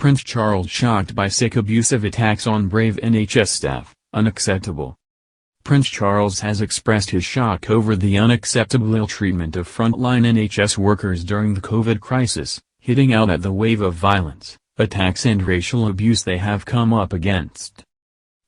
Prince Charles shocked by sick abusive attacks on brave NHS staff, unacceptable. Prince Charles has expressed his shock over the unacceptable ill-treatment of frontline NHS workers during the COVID crisis, hitting out at the wave of violence, attacks and racial abuse they have come up against.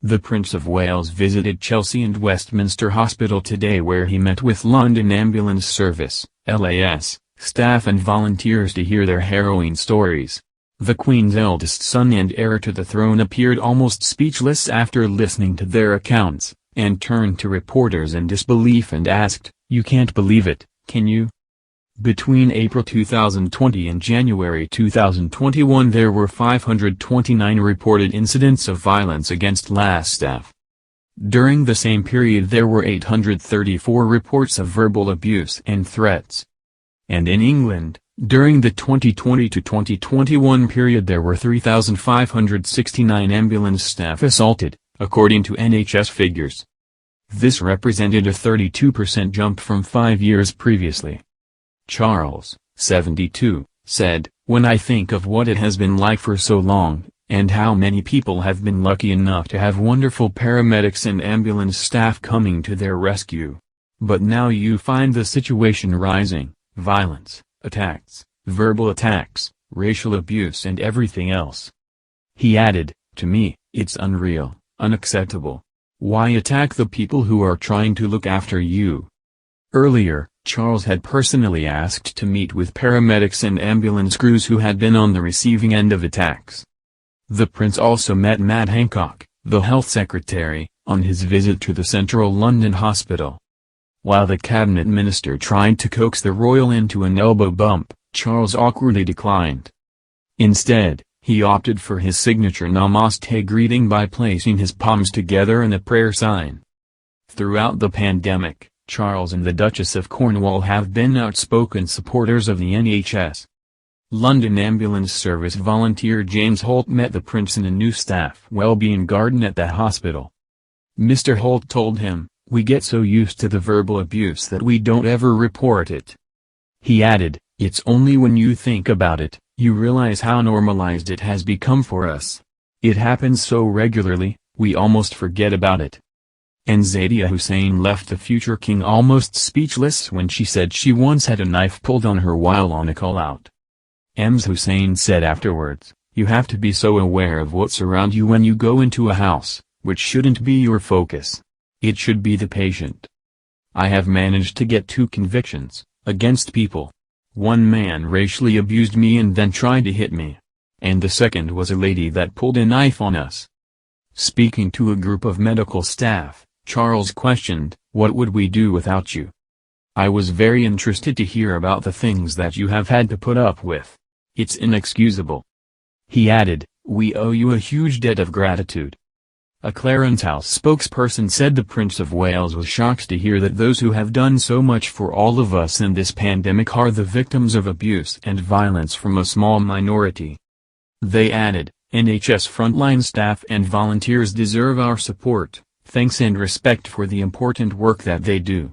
The Prince of Wales visited Chelsea and Westminster Hospital today, where he met with London Ambulance Service, LAS, staff and volunteers to hear their harrowing stories. The Queen's eldest son and heir to the throne appeared almost speechless after listening to their accounts, and turned to reporters in disbelief and asked, "You can't believe it, can you?" Between April 2020 and January 2021 there were 529 reported incidents of violence against LAS staff. During the same period there were 834 reports of verbal abuse and threats. And in England, during the 2020 to 2021 period there were 3,569 ambulance staff assaulted, according to NHS figures. This represented a 32% jump from 5 years previously. Charles, 72, said, "When I think of what it has been like for so long, and how many people have been lucky enough to have wonderful paramedics and ambulance staff coming to their rescue. But now you find the situation rising, violence, attacks, verbal attacks, racial abuse and everything else." He added, "To me, it's unreal, unacceptable. Why attack the people who are trying to look after you?" Earlier, Charles had personally asked to meet with paramedics and ambulance crews who had been on the receiving end of attacks. The Prince also met Matt Hancock, the Health Secretary, on his visit to the Central London Hospital. While the cabinet minister tried to coax the royal into an elbow bump, Charles awkwardly declined. Instead, he opted for his signature Namaste greeting by placing his palms together in a prayer sign. Throughout the pandemic, Charles and the Duchess of Cornwall have been outspoken supporters of the NHS. London Ambulance Service volunteer James Holt met the Prince in a new staff well-being garden at the hospital. Mr. Holt told him, "We get so used to the verbal abuse that we don't ever report it." He added, "It's only when you think about it, you realize how normalized it has become for us. It happens so regularly, we almost forget about it." And Zadia Hussein left the future king almost speechless when she said she once had a knife pulled on her while on a call-out. Ms. Hussein said afterwards, "You have to be so aware of what's around you when you go into a house, which shouldn't be your focus. It should be the patient. I have managed to get 2 convictions, against people. One man racially abused me and then tried to hit me. And the second was a lady that pulled a knife on us." Speaking to a group of medical staff, Charles questioned, "What would we do without you? I was very interested to hear about the things that you have had to put up with. It's inexcusable." He added, "We owe you a huge debt of gratitude." A Clarence House spokesperson said the Prince of Wales was shocked to hear that those who have done so much for all of us in this pandemic are the victims of abuse and violence from a small minority. They added, "NHS frontline staff and volunteers deserve our support, thanks and respect for the important work that they do."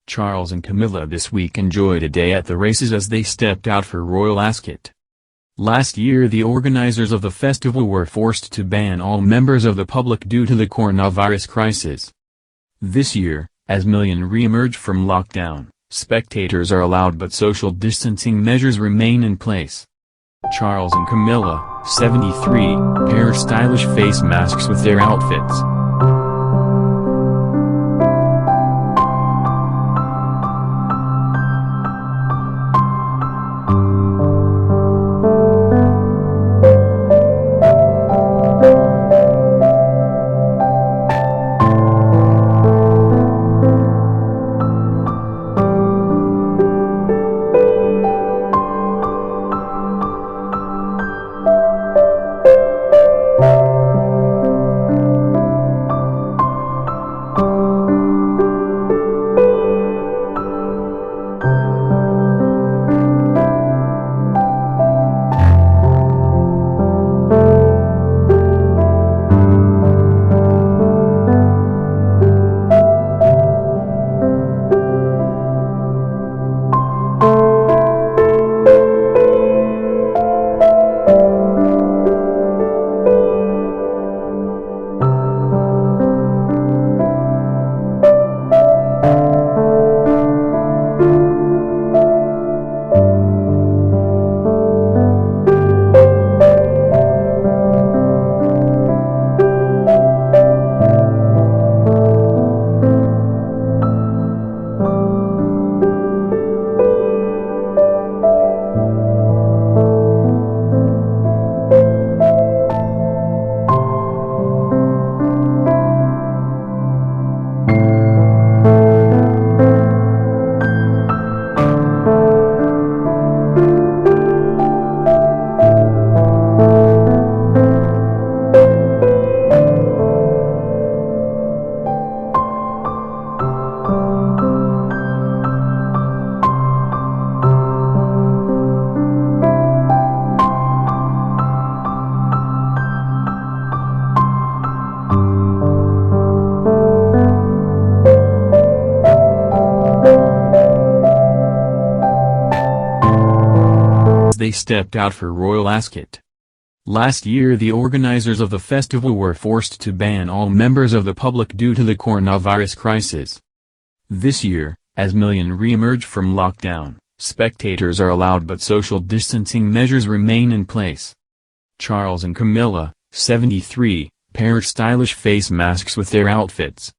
Charles and Camilla this week enjoyed a day at the races as they stepped out for Royal Ascot. Last year the organizers of the festival were forced to ban all members of the public due to the coronavirus crisis. This year, as millions re-emerge from lockdown, spectators are allowed but social distancing measures remain in place. Charles and Camilla, 73, pair stylish face masks with their outfits. they stepped out for Royal Ascot. Last year the organizers of the festival were forced to ban all members of the public due to the coronavirus crisis. This year, as millions re-emerge from lockdown, spectators are allowed but social distancing measures remain in place. Charles and Camilla, 73, pair stylish face masks with their outfits.